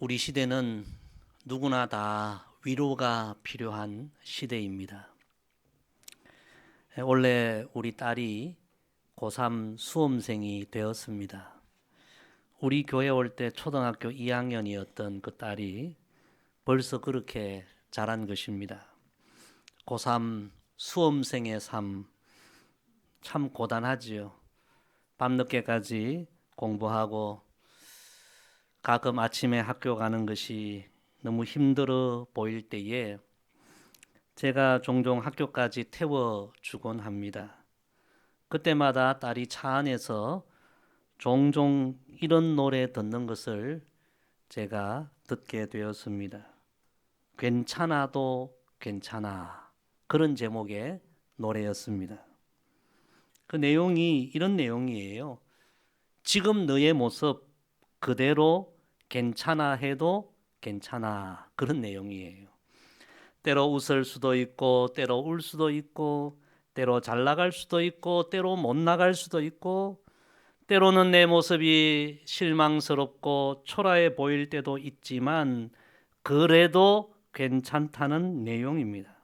우리 시대는 누구나 다 위로가 필요한 시대입니다. 원래 우리 딸이 고3 수험생이 되었습니다. 우리 교회 올 때 초등학교 2학년이었던 그 딸이 벌써 그렇게 자란 것입니다. 고3 수험생의 삶 참 고단하지요. 밤늦게까지 공부하고 가끔 아침에 학교 가는 것이 너무 힘들어 보일 때에 제가 종종 학교까지 태워주곤 합니다. 그때마다 딸이 차 안에서 종종 이런 노래 듣는 것을 제가 듣게 되었습니다. 괜찮아도 괜찮아. 그런 제목의 노래였습니다. 그 내용이 이런 내용이에요. 지금 너의 모습 그대로 괜찮아 해도 괜찮아. 그런 내용이에요. 때로 웃을 수도 있고 때로 울 수도 있고 때로 잘 나갈 수도 있고 때로 못 나갈 수도 있고 때로는 내 모습이 실망스럽고 초라해 보일 때도 있지만 그래도 괜찮다는 내용입니다.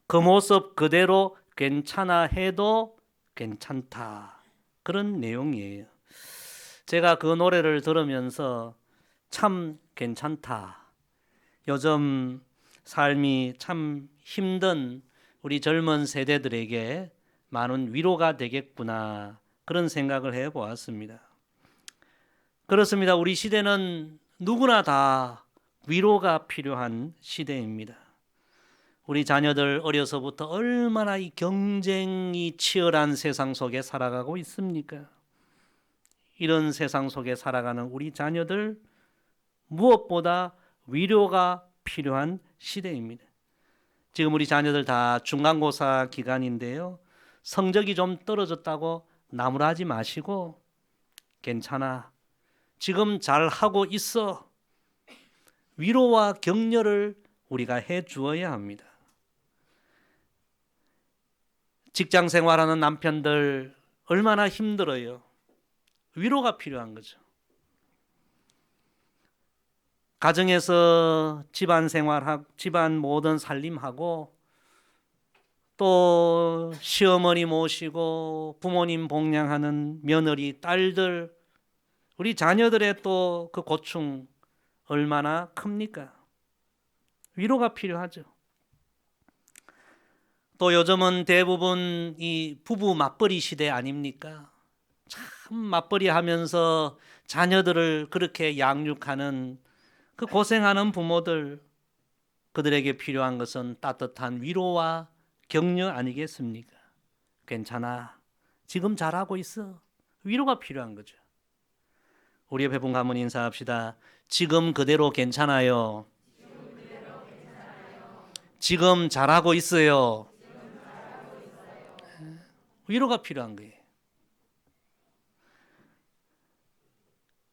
그 모습 그대로 괜찮아 해도 괜찮다. 그런 내용이에요. 제가 그 노래를 들으면서 참 괜찮다. 요즘 삶이 참 힘든 우리 젊은 세대들에게 많은 위로가 되겠구나. 그런 생각을 해보았습니다. 그렇습니다. 우리 시대는 누구나 다 위로가 필요한 시대입니다. 우리 자녀들 어려서부터 얼마나 이 경쟁이 치열한 세상 속에 살아가고 있습니까? 이런 세상 속에 살아가는 우리 자녀들 무엇보다 위로가 필요한 시대입니다. 지금 우리 자녀들 다 중간고사 기간인데요. 성적이 좀 떨어졌다고 나무라지 마시고 괜찮아. 지금 잘하고 있어. 위로와 격려를 우리가 해 주어야 합니다. 직장 생활하는 남편들 얼마나 힘들어요. 위로가 필요한 거죠. 가정에서 집안 생활하고 집안 모든 살림하고 또 시어머니 모시고 부모님 봉양하는 며느리 딸들 우리 자녀들의 또 그 고충 얼마나 큽니까? 위로가 필요하죠. 또 요즘은 대부분 이 부부 맞벌이 시대 아닙니까? 참 맞벌이 하면서 자녀들을 그렇게 양육하는 그 고생하는 부모들 그들에게 필요한 것은 따뜻한 위로와 격려 아니겠습니까? 괜찮아. 지금 잘하고 있어. 위로가 필요한 거죠. 우리 옆에 분 가문 인사합시다. 지금 그대로 괜찮아요. 지금 잘하고 있어요. 위로가 필요한 거예요.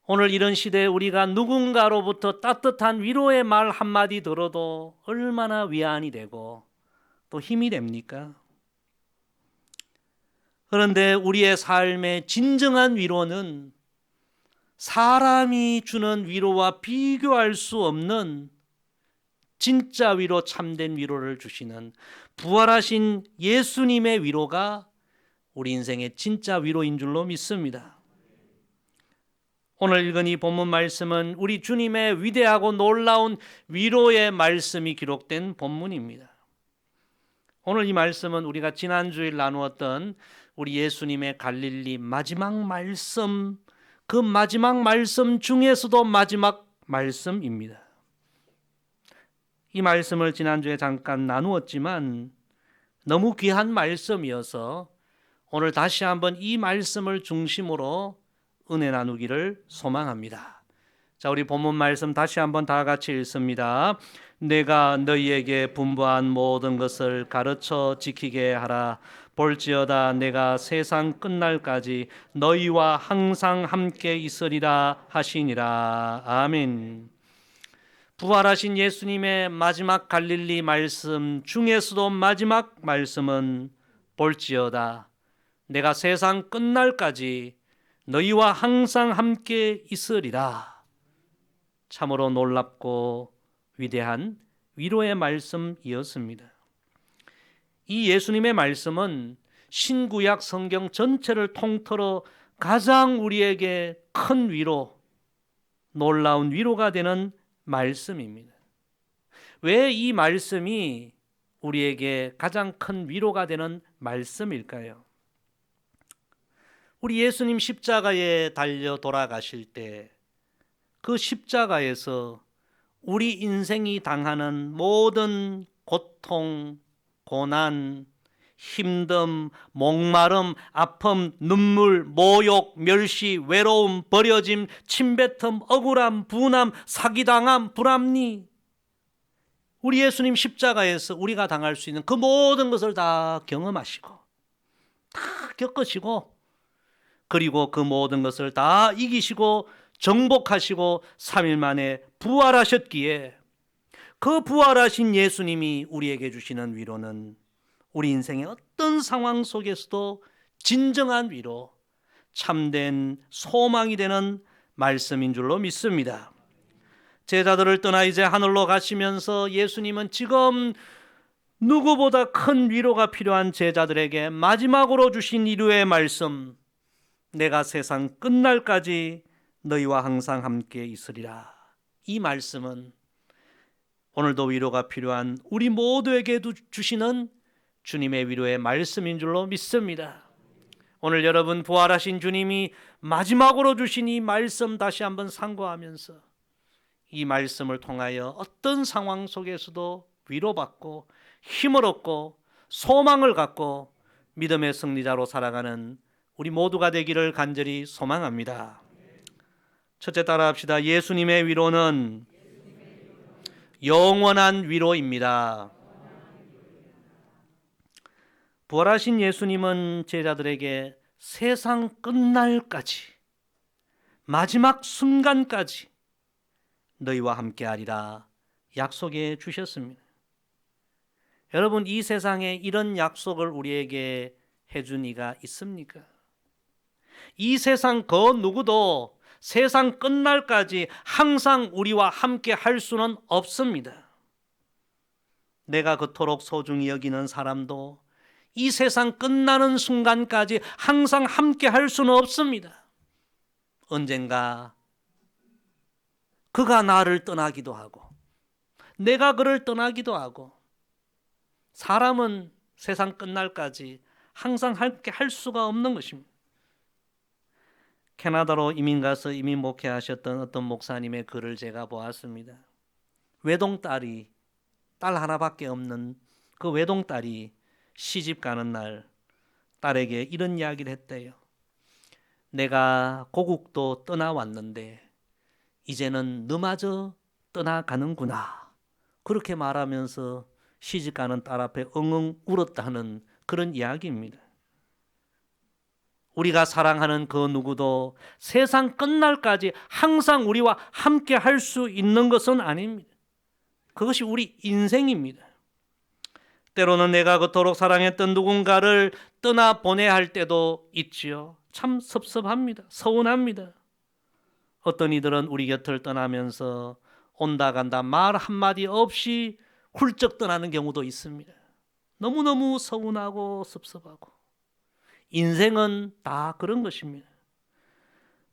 오늘 이런 시대에 우리가 누군가로부터 따뜻한 위로의 말 한마디 들어도 얼마나 위안이 되고 또 힘이 됩니까? 그런데 우리의 삶의 진정한 위로는 사람이 주는 위로와 비교할 수 없는 진짜 위로, 참된 위로를 주시는 부활하신 예수님의 위로가 우리 인생의 진짜 위로인 줄로 믿습니다. 오늘 읽은 이 본문 말씀은 우리 주님의 위대하고 놀라운 위로의 말씀이 기록된 본문입니다. 오늘 이 말씀은 우리가 지난주에 나누었던 우리 예수님의 갈릴리 마지막 말씀, 그 마지막 말씀 중에서도 마지막 말씀입니다. 이 말씀을 지난주에 잠깐 나누었지만 너무 귀한 말씀이어서 오늘 다시 한번 이 말씀을 중심으로 은혜 나누기를 소망합니다. 자, 우리 본문 말씀 다시 한번 다 같이 읽습니다. 내가 너희에게 분부한 모든 것을 가르쳐 지키게 하라. 볼지어다 내가 세상 끝날까지 너희와 항상 함께 있으리라 하시니라. 아멘. 부활하신 예수님의 마지막 갈릴리 말씀 중에서도 마지막 말씀은 볼지어다 내가 세상 끝날까지 너희와 항상 함께 있으리라. 참으로 놀랍고 위대한 위로의 말씀이었습니다. 이 예수님의 말씀은 신구약 성경 전체를 통틀어 가장 우리에게 큰 위로, 놀라운 위로가 되는 말씀입니다. 왜 이 말씀이 우리에게 가장 큰 위로가 되는 말씀일까요? 우리 예수님 십자가에 달려 돌아가실 때 그 십자가에서 우리 인생이 당하는 모든 고통, 고난, 힘듦, 목마름, 아픔, 눈물, 모욕, 멸시, 외로움, 버려짐, 침뱉음, 억울함, 분함, 사기당함, 불합리, 우리 예수님 십자가에서 우리가 당할 수 있는 그 모든 것을 다 경험하시고 다 겪으시고, 그리고 그 모든 것을 다 이기시고 정복하시고 3일 만에 부활하셨기에, 그 부활하신 예수님이 우리에게 주시는 위로는 우리 인생의 어떤 상황 속에서도 진정한 위로, 참된 소망이 되는 말씀인 줄로 믿습니다. 제자들을 떠나 이제 하늘로 가시면서 예수님은 지금 누구보다 큰 위로가 필요한 제자들에게 마지막으로 주신 위로의 말씀, 내가 세상 끝날까지 너희와 항상 함께 있으리라. 이 말씀은 오늘도 위로가 필요한 우리 모두에게도 주시는 주님의 위로의 말씀인 줄로 믿습니다. 오늘 여러분, 부활하신 주님이 마지막으로 주신 이 말씀 다시 한번 상고하면서 이 말씀을 통하여 어떤 상황 속에서도 위로받고 힘을 얻고 소망을 갖고 믿음의 승리자로 살아가는 우리 모두가 되기를 간절히 소망합니다. 첫째, 따라합시다. 예수님의 위로는 영원한 위로입니다. 부활하신 예수님은 제자들에게 세상 끝날까지, 마지막 순간까지 너희와 함께하리라 약속해 주셨습니다. 여러분, 이 세상에 이런 약속을 우리에게 해준 이가 있습니까? 이 세상 그 누구도 세상 끝날까지 항상 우리와 함께 할 수는 없습니다. 내가 그토록 소중히 여기는 사람도 이 세상 끝나는 순간까지 항상 함께 할 수는 없습니다. 언젠가 그가 나를 떠나기도 하고 내가 그를 떠나기도 하고, 사람은 세상 끝날까지 항상 함께 할 수가 없는 것입니다. 캐나다로 이민 가서 이민 목회하셨던 어떤 목사님의 글을 제가 보았습니다. 외동딸이, 딸 하나밖에 없는 그 외동딸이 시집 가는 날 딸에게 이런 이야기를 했대요. 내가 고국도 떠나왔는데 이제는 너마저 떠나가는구나. 그렇게 말하면서 시집 가는 딸 앞에 엉엉 울었다는 그런 이야기입니다. 우리가 사랑하는 그 누구도 세상 끝날까지 항상 우리와 함께 할 수 있는 것은 아닙니다. 그것이 우리 인생입니다. 때로는 내가 그토록 사랑했던 누군가를 떠나보내야 할 때도 있지요. 참 섭섭합니다. 서운합니다. 어떤 이들은 우리 곁을 떠나면서 온다 간다 말 한마디 없이 훌쩍 떠나는 경우도 있습니다. 너무너무 서운하고 섭섭하고. 인생은 다 그런 것입니다.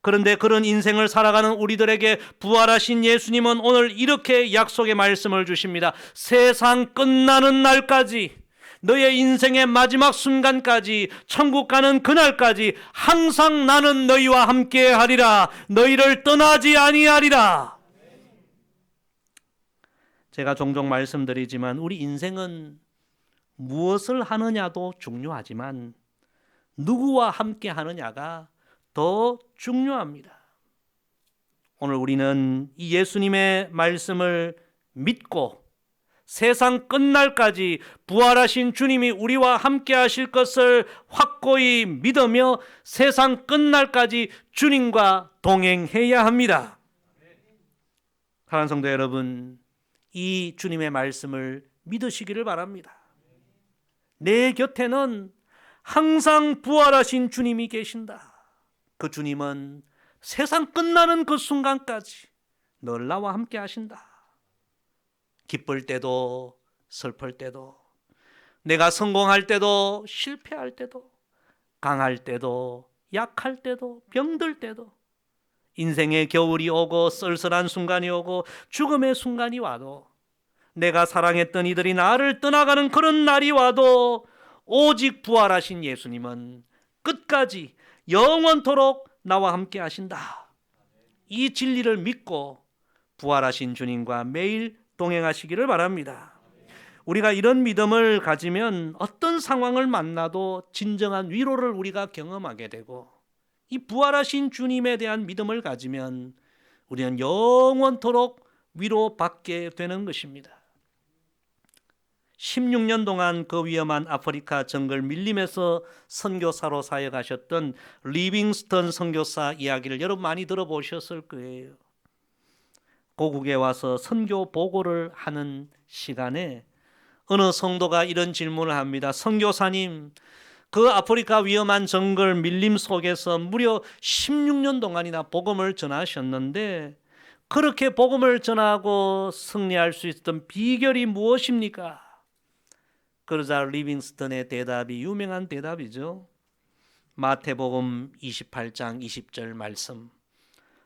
그런데 그런 인생을 살아가는 우리들에게 부활하신 예수님은 오늘 이렇게 약속의 말씀을 주십니다. 세상 끝나는 날까지, 너의 인생의 마지막 순간까지, 천국 가는 그날까지 항상 나는 너희와 함께 하리라. 너희를 떠나지 아니하리라. 제가 종종 말씀드리지만 우리 인생은 무엇을 하느냐도 중요하지만 누구와 함께 하느냐가 더 중요합니다. 오늘 우리는 이 예수님의 말씀을 믿고 세상 끝날까지 부활하신 주님이 우리와 함께 하실 것을 확고히 믿으며 세상 끝날까지 주님과 동행해야 합니다. 사랑하는 성도 여러분, 이 주님의 말씀을 믿으시기를 바랍니다. 내 곁에는 항상 부활하신 주님이 계신다. 그 주님은 세상 끝나는 그 순간까지 늘 나와 함께 하신다. 기쁠 때도 슬플 때도, 내가 성공할 때도 실패할 때도, 강할 때도 약할 때도 병들 때도, 인생의 겨울이 오고 쓸쓸한 순간이 오고 죽음의 순간이 와도, 내가 사랑했던 이들이 나를 떠나가는 그런 날이 와도 오직 부활하신 예수님은 끝까지 영원토록 나와 함께 하신다. 이 진리를 믿고 부활하신 주님과 매일 동행하시기를 바랍니다. 우리가 이런 믿음을 가지면 어떤 상황을 만나도 진정한 위로를 우리가 경험하게 되고, 이 부활하신 주님에 대한 믿음을 가지면 우리는 영원토록 위로받게 되는 것입니다. 16년 동안 그 위험한 아프리카 정글 밀림에서 선교사로 사역하셨던 리빙스턴 선교사 이야기를 여러분 많이 들어보셨을 거예요. 고국에 와서 선교 보고를 하는 시간에 어느 성도가 이런 질문을 합니다. 선교사님, 그 아프리카 위험한 정글 밀림 속에서 무려 16년 동안이나 복음을 전하셨는데 그렇게 복음을 전하고 승리할 수 있었던 비결이 무엇입니까? 그러자 리빙스턴의 대답이 유명한 대답이죠. 마태복음 28장 20절 말씀.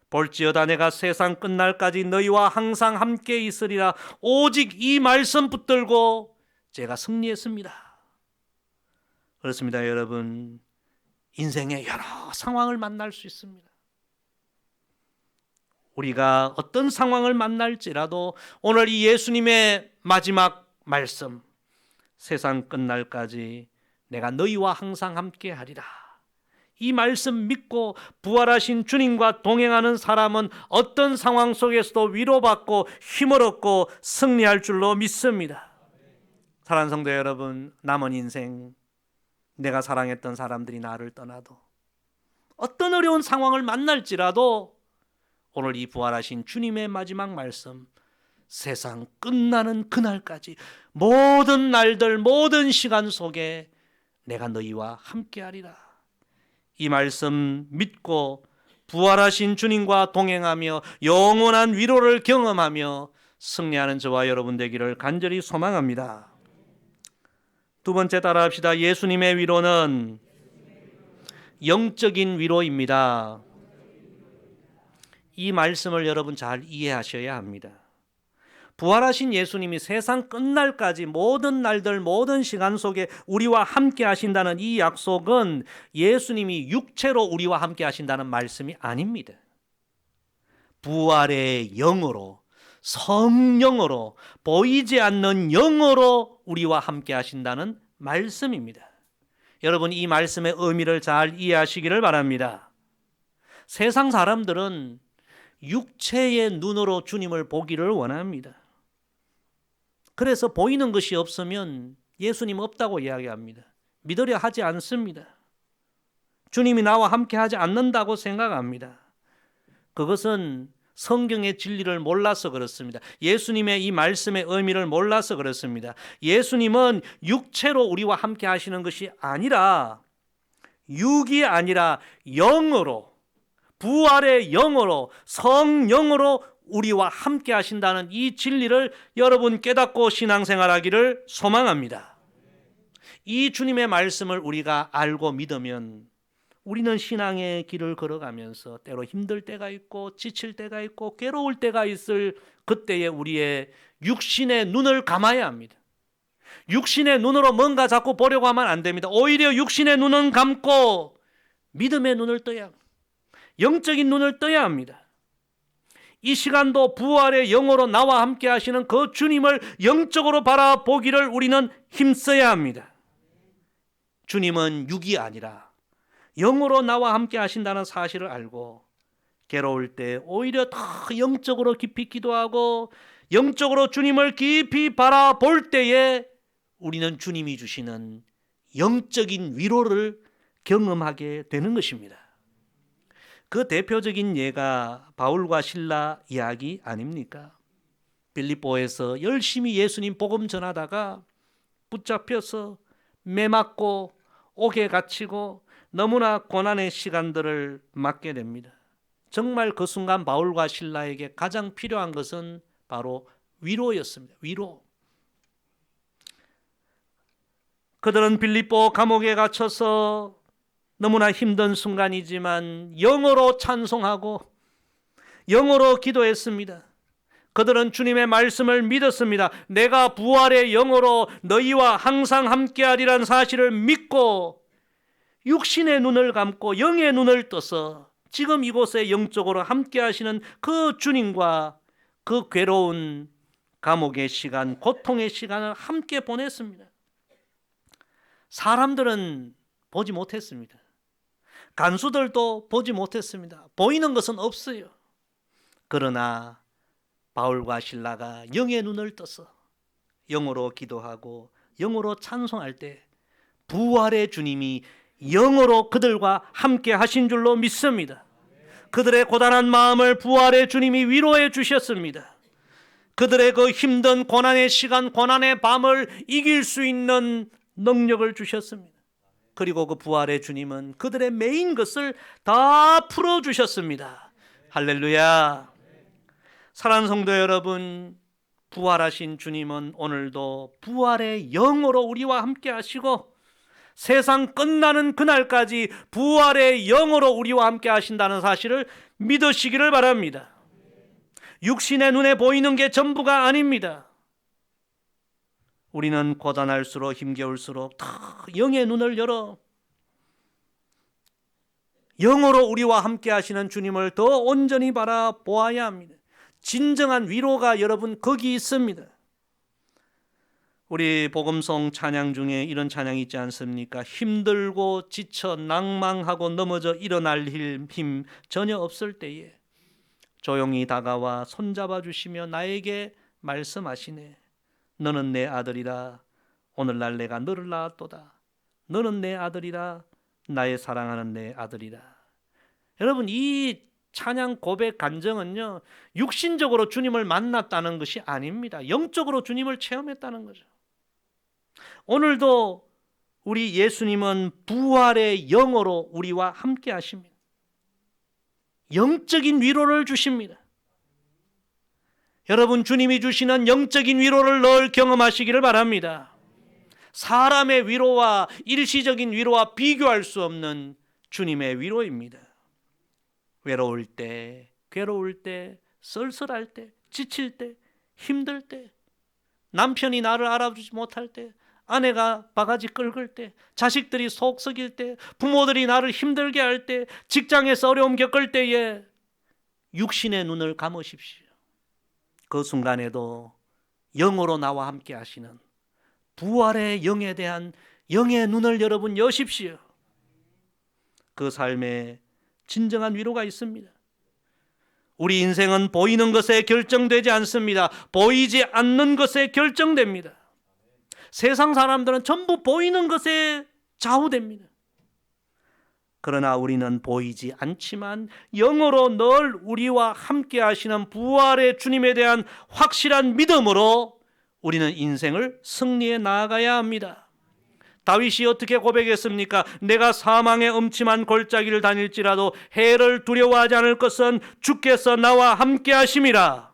볼지어다 내가 세상 끝날까지 너희와 항상 함께 있으리라. 오직 이 말씀 붙들고 제가 승리했습니다. 그렇습니다, 여러분. 인생의 여러 상황을 만날 수 있습니다. 우리가 어떤 상황을 만날지라도 오늘 이 예수님의 마지막 말씀, 세상 끝날까지 내가 너희와 항상 함께 하리라. 이 말씀 믿고 부활하신 주님과 동행하는 사람은 어떤 상황 속에서도 위로받고 힘을 얻고 승리할 줄로 믿습니다. 사랑하는 성도 여러분, 남은 인생 내가 사랑했던 사람들이 나를 떠나도, 어떤 어려운 상황을 만날지라도 오늘 이 부활하신 주님의 마지막 말씀, 세상 끝나는 그날까지 모든 날들 모든 시간 속에 내가 너희와 함께하리라. 이 말씀 믿고 부활하신 주님과 동행하며 영원한 위로를 경험하며 승리하는 저와 여러분 되기를 간절히 소망합니다. 두 번째 따라합시다. 예수님의 위로는 영적인 위로입니다. 이 말씀을 여러분 잘 이해하셔야 합니다. 부활하신 예수님이 세상 끝날까지 모든 날들 모든 시간 속에 우리와 함께 하신다는 이 약속은 예수님이 육체로 우리와 함께 하신다는 말씀이 아닙니다. 부활의 영으로, 성령으로, 보이지 않는 영으로 우리와 함께 하신다는 말씀입니다. 여러분, 이 말씀의 의미를 잘 이해하시기를 바랍니다. 세상 사람들은 육체의 눈으로 주님을 보기를 원합니다. 그래서 보이는 것이 없으면 예수님 없다고 이야기합니다. 믿으려 하지 않습니다. 주님이 나와 함께 하지 않는다고 생각합니다. 그것은 성경의 진리를 몰라서 그렇습니다. 예수님의 이 말씀의 의미를 몰라서 그렇습니다. 예수님은 육체로 우리와 함께 하시는 것이 아니라, 육이 아니라 영으로, 부활의 영으로, 성령으로 우리와 함께 하신다는 이 진리를 여러분 깨닫고 신앙생활하기를 소망합니다. 이 주님의 말씀을 우리가 알고 믿으면 우리는 신앙의 길을 걸어가면서 때로 힘들 때가 있고 지칠 때가 있고 괴로울 때가 있을 그때에 우리의 육신의 눈을 감아야 합니다. 육신의 눈으로 뭔가 자꾸 보려고 하면 안 됩니다. 오히려 육신의 눈은 감고 믿음의 눈을 떠야 합니다. 영적인 눈을 떠야 합니다. 이 시간도 부활의 영으로 나와 함께 하시는 그 주님을 영적으로 바라보기를 우리는 힘써야 합니다. 주님은 육이 아니라 영으로 나와 함께 하신다는 사실을 알고 괴로울 때 오히려 더 영적으로 깊이 기도하고 영적으로 주님을 깊이 바라볼 때에 우리는 주님이 주시는 영적인 위로를 경험하게 되는 것입니다. 그 대표적인 예가 바울과 실라 이야기 아닙니까? 빌립보에서 열심히 예수님 복음 전하다가 붙잡혀서 매맞고 옥에 갇히고 너무나 고난의 시간들을 맞게 됩니다. 정말 그 순간 바울과 실라에게 가장 필요한 것은 바로 위로였습니다. 위로. 그들은 빌립보 감옥에 갇혀서 너무나 힘든 순간이지만 영어로 찬송하고 영어로 기도했습니다. 그들은 주님의 말씀을 믿었습니다. 내가 부활의 영으로 너희와 항상 함께하리라는 사실을 믿고 육신의 눈을 감고 영의 눈을 떠서 지금 이곳에 영적으로 함께하시는 그 주님과 그 괴로운 감옥의 시간, 고통의 시간을 함께 보냈습니다. 사람들은 보지 못했습니다. 간수들도 보지 못했습니다. 보이는 것은 없어요. 그러나 바울과 실라가 영의 눈을 떠서 영어로 기도하고 영어로 찬송할 때 부활의 주님이 영어로 그들과 함께 하신 줄로 믿습니다. 그들의 고단한 마음을 부활의 주님이 위로해 주셨습니다. 그들의 그 힘든 고난의 시간, 고난의 밤을 이길 수 있는 능력을 주셨습니다. 그리고 그 부활의 주님은 그들의 메인 것을 다 풀어주셨습니다. 할렐루야. 사랑하는 성도 여러분, 부활하신 주님은 오늘도 부활의 영으로 우리와 함께 하시고 세상 끝나는 그날까지 부활의 영으로 우리와 함께 하신다는 사실을 믿으시기를 바랍니다. 육신의 눈에 보이는 게 전부가 아닙니다. 우리는 고단할수록 힘겨울수록 다 영의 눈을 열어 영으로 우리와 함께 하시는 주님을 더 온전히 바라보아야 합니다. 진정한 위로가 여러분 거기 있습니다. 우리 복음송 찬양 중에 이런 찬양이 있지 않습니까? 힘들고 지쳐 낭망하고 넘어져 일어날 힘 전혀 없을 때에 조용히 다가와 손잡아 주시며 나에게 말씀하시네. 너는 내 아들이라. 오늘날 내가 너를 낳았도다. 너는 내 아들이라. 나의 사랑하는 내 아들이라. 여러분, 이 찬양 고백 간정은요, 육신적으로 주님을 만났다는 것이 아닙니다. 영적으로 주님을 체험했다는 거죠. 오늘도 우리 예수님은 부활의 영으로 우리와 함께 하십니다. 영적인 위로를 주십니다. 여러분, 주님이 주시는 영적인 위로를 늘 경험하시기를 바랍니다. 사람의 위로와 일시적인 위로와 비교할 수 없는 주님의 위로입니다. 외로울 때, 괴로울 때, 쓸쓸할 때, 지칠 때, 힘들 때, 남편이 나를 알아주지 못할 때, 아내가 바가지 긁을 때, 자식들이 속 썩일 때, 부모들이 나를 힘들게 할 때, 직장에서 어려움 겪을 때에 육신의 눈을 감으십시오. 그 순간에도 영으로 나와 함께 하시는 부활의 영에 대한 영의 눈을 여러분 여십시오. 그 삶에 진정한 위로가 있습니다. 우리 인생은 보이는 것에 결정되지 않습니다. 보이지 않는 것에 결정됩니다. 세상 사람들은 전부 보이는 것에 좌우됩니다. 그러나 우리는 보이지 않지만 영으로 늘 우리와 함께 하시는 부활의 주님에 대한 확실한 믿음으로 우리는 인생을 승리해 나아가야 합니다. 다윗이 어떻게 고백했습니까? 내가 사망의 음침한 골짜기를 다닐지라도 해를 두려워하지 않을 것은 주께서 나와 함께 하심이라.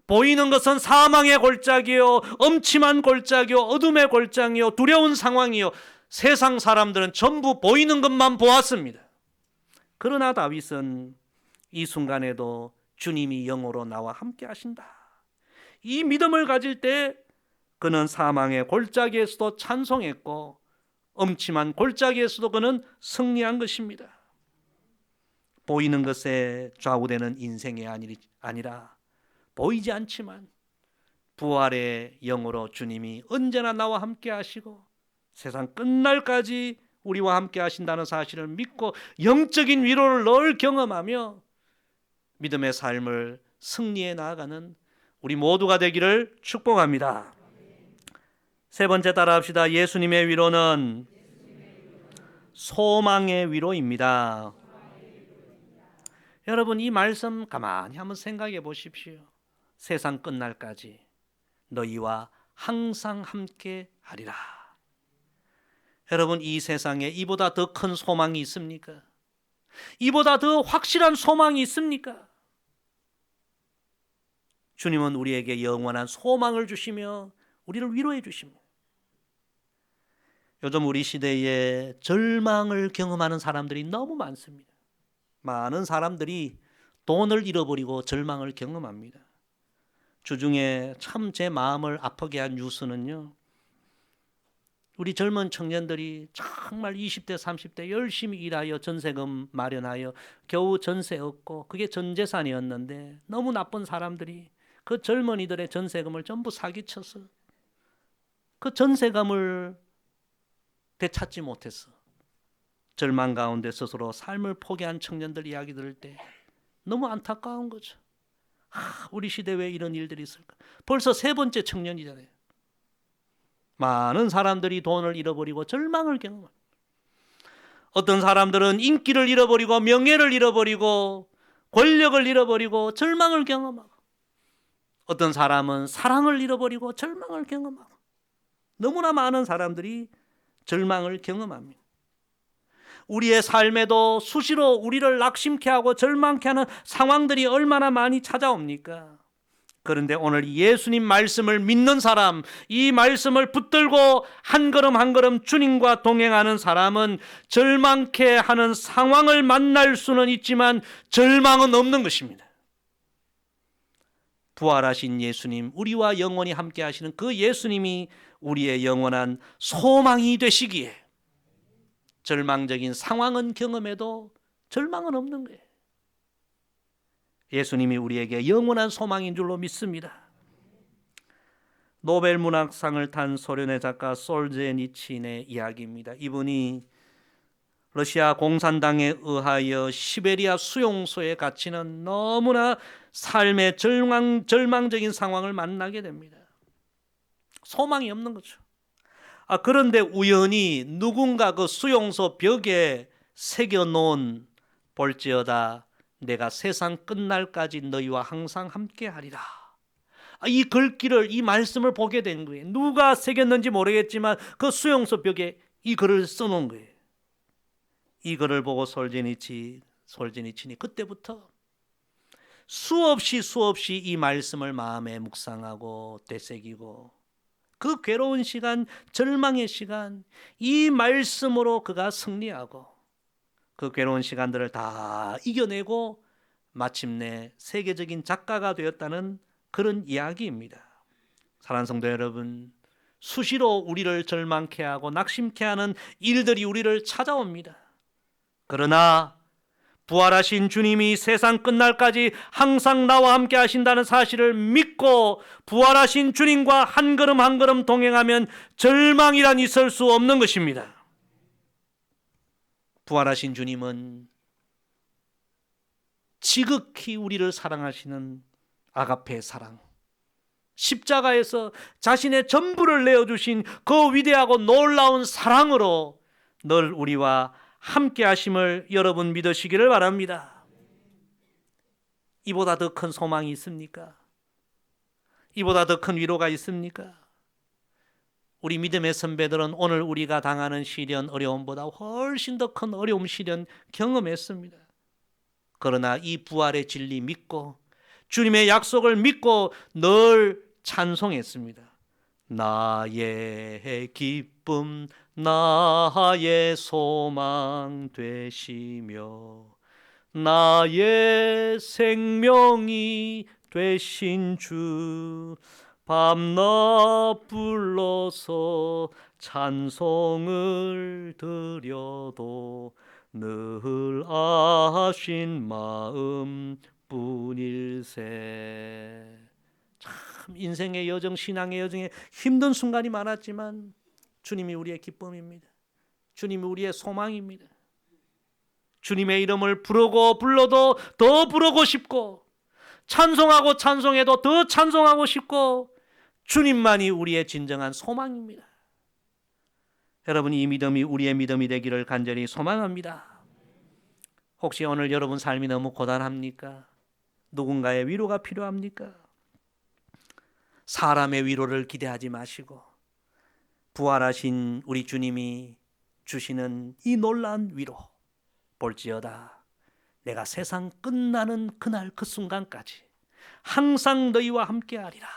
보이는 것은 사망의 골짜기요, 음침한 골짜기요, 어둠의 골짜기요, 두려운 상황이요. 세상 사람들은 전부 보이는 것만 보았습니다. 그러나 다윗은 이 순간에도 주님이 영으로 나와 함께 하신다. 이 믿음을 가질 때 그는 사망의 골짜기에서도 찬송했고 음침한 골짜기에서도 그는 승리한 것입니다. 보이는 것에 좌우되는 인생이 아니라 보이지 않지만 부활의 영으로 주님이 언제나 나와 함께 하시고 세상 끝날까지 우리와 함께 하신다는 사실을 믿고 영적인 위로를 늘 경험하며 믿음의 삶을 승리해 나아가는 우리 모두가 되기를 축복합니다. 세 번째 따라합시다. 예수님의 위로는 소망의 위로입니다. 여러분, 이 말씀 가만히 한번 생각해 보십시오. 세상 끝날까지 너희와 항상 함께 하리라. 여러분, 이 세상에 이보다 더 큰 소망이 있습니까? 이보다 더 확실한 소망이 있습니까? 주님은 우리에게 영원한 소망을 주시며 우리를 위로해 주십니다. 요즘 우리 시대에 절망을 경험하는 사람들이 너무 많습니다. 많은 사람들이 돈을 잃어버리고 절망을 경험합니다. 주중에 참 제 마음을 아프게 한 뉴스는요, 우리 젊은 청년들이 정말 20대 30대 열심히 일하여 전세금 마련하여 겨우 전세 얻고 그게 전 재산이었는데 너무 나쁜 사람들이 그 젊은이들의 전세금을 전부 사기쳐서 그 전세금을 되찾지 못했어. 절망 가운데 스스로 삶을 포기한 청년들 이야기 들을 때 너무 안타까운 거죠. 우리 시대에 왜 이런 일들이 있을까? 벌써 세 번째 청년이잖아요. 많은 사람들이 돈을 잃어버리고 절망을 경험합니다. 어떤 사람들은 인기를 잃어버리고 명예를 잃어버리고 권력을 잃어버리고 절망을 경험하고, 어떤 사람은 사랑을 잃어버리고 절망을 경험하고, 너무나 많은 사람들이 절망을 경험합니다. 우리의 삶에도 수시로 우리를 낙심케 하고 절망케 하는 상황들이 얼마나 많이 찾아옵니까? 그런데 오늘 예수님 말씀을 믿는 사람, 이 말씀을 붙들고 한 걸음 한 걸음 주님과 동행하는 사람은 절망케 하는 상황을 만날 수는 있지만 절망은 없는 것입니다. 부활하신 예수님, 우리와 영원히 함께 하시는 그 예수님이 우리의 영원한 소망이 되시기에 절망적인 상황은 경험해도 절망은 없는 거예요. 예수님이 우리에게 영원한 소망인 줄로 믿습니다. 노벨 문학상을 탄 소련의 작가 솔제니친의 이야기입니다. 이분이 러시아 공산당에 의하여 시베리아 수용소에 갇히는 너무나 삶의 절망적인 상황을 만나게 됩니다. 소망이 없는 거죠. 그런데 우연히 누군가 그 수용소 벽에 새겨놓은 볼지어다 내가 세상 끝날까지 너희와 항상 함께하리라, 이 글귀를, 이 말씀을 보게 된 거예요. 누가 새겼는지 모르겠지만 그 수용소 벽에 이 글을 써놓은 거예요. 이 글을 보고 솔제니친이 그때부터 수없이 이 말씀을 마음에 묵상하고 되새기고, 그 괴로운 시간, 절망의 시간, 이 말씀으로 그가 승리하고 그 괴로운 시간들을 다 이겨내고 마침내 세계적인 작가가 되었다는 그런 이야기입니다. 사랑하는 성도 여러분, 수시로 우리를 절망케 하고 낙심케 하는 일들이 우리를 찾아옵니다. 그러나 부활하신 주님이 세상 끝날까지 항상 나와 함께 하신다는 사실을 믿고 부활하신 주님과 한 걸음 한 걸음 동행하면 절망이란 있을 수 없는 것입니다. 부활하신 주님은 지극히 우리를 사랑하시는 아가페의 사랑, 십자가에서 자신의 전부를 내어주신 그 위대하고 놀라운 사랑으로 늘 우리와 함께 하심을 여러분 믿으시기를 바랍니다. 이보다 더 큰 소망이 있습니까? 이보다 더 큰 위로가 있습니까? 우리 믿음의 선배들은 오늘 우리가 당하는 시련, 어려움보다 훨씬 더 큰 어려움, 시련 경험했습니다. 그러나 이 부활의 진리 믿고 주님의 약속을 믿고 늘 찬송했습니다. 나의 기쁨, 나의 소망 되시며 나의 생명이 되신 주, 밤낮 불러서 찬송을 드려도 늘 아신 마음 뿐일세. 참 인생의 여정, 신앙의 여정에 힘든 순간이 많았지만 주님이 우리의 기쁨입니다. 주님이 우리의 소망입니다. 주님의 이름을 부르고 불러도 더 부르고 싶고, 찬송하고 찬송해도 더 찬송하고 싶고, 주님만이 우리의 진정한 소망입니다. 여러분, 이 믿음이 우리의 믿음이 되기를 간절히 소망합니다. 혹시 오늘 여러분 삶이 너무 고단합니까? 누군가의 위로가 필요합니까? 사람의 위로를 기대하지 마시고 부활하신 우리 주님이 주시는 이 놀라운 위로 볼지어다 내가 세상 끝나는 그날 그 순간까지 항상 너희와 함께하리라.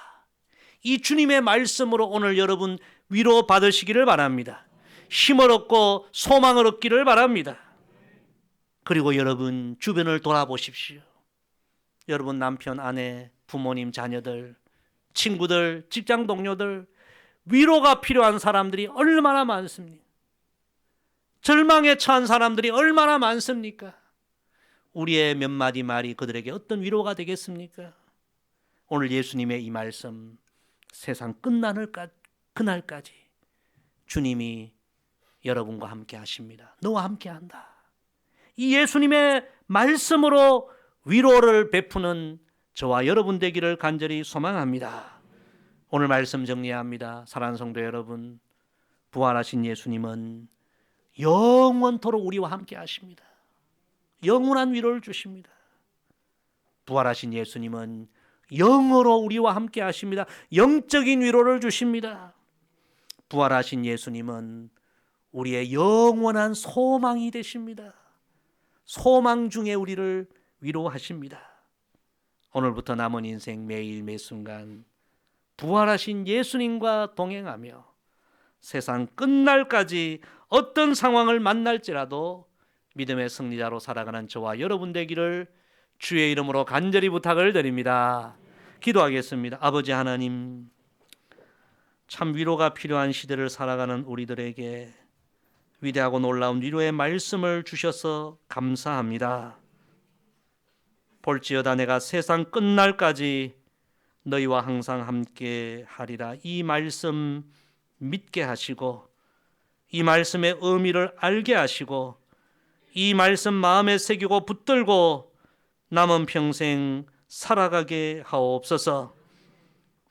이 주님의 말씀으로 오늘 여러분 위로 받으시기를 바랍니다. 힘을 얻고 소망을 얻기를 바랍니다. 그리고 여러분 주변을 돌아보십시오. 여러분 남편, 아내, 부모님, 자녀들, 친구들, 직장 동료들, 위로가 필요한 사람들이 얼마나 많습니까? 절망에 처한 사람들이 얼마나 많습니까? 우리의 몇 마디 말이 그들에게 어떤 위로가 되겠습니까? 오늘 예수님의 이 말씀, 세상 끝나는 그날까지 주님이 여러분과 함께 하십니다. 너와 함께 한다. 이 예수님의 말씀으로 위로를 베푸는 저와 여러분 되기를 간절히 소망합니다. 오늘 말씀 정리합니다. 사랑하는 성도 여러분, 부활하신 예수님은 영원토록 우리와 함께 하십니다. 영원한 위로를 주십니다. 부활하신 예수님은 영으로 우리와 함께 하십니다. 영적인 위로를 주십니다. 부활하신 예수님은 우리의 영원한 소망이 되십니다. 소망 중에 우리를 위로하십니다. 오늘부터 남은 인생 매일 매순간 부활하신 예수님과 동행하며 세상 끝날까지 어떤 상황을 만날지라도 믿음의 승리자로 살아가는 저와 여러분 되기를 주의 이름으로 간절히 부탁을 드립니다. 기도하겠습니다. 아버지 하나님, 참 위로가 필요한 시대를 살아가는 우리들에게 위대하고 놀라운 위로의 말씀을 주셔서 감사합니다. 볼지어다 내가 세상 끝날까지 너희와 항상 함께 하리라. 이 말씀 믿게 하시고 이 말씀의 의미를 알게 하시고 이 말씀 마음에 새기고 붙들고 남은 평생 살아가게 하옵소서.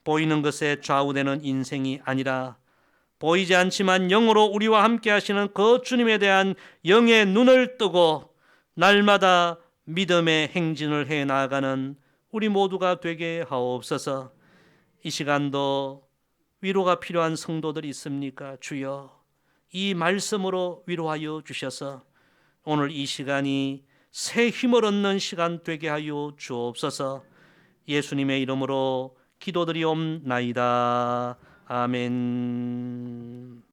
보이는 것에 좌우되는 인생이 아니라 보이지 않지만 영으로 우리와 함께 하시는 그 주님에 대한 영의 눈을 뜨고 날마다 믿음의 행진을 해 나가는 우리 모두가 되게 하옵소서. 이 시간도 위로가 필요한 성도들이 있습니까? 주여, 이 말씀으로 위로하여 주셔서 오늘 이 시간이 새 힘을 얻는 시간 되게 하여 주옵소서. 예수님의 이름으로 기도드리옵나이다. 아멘.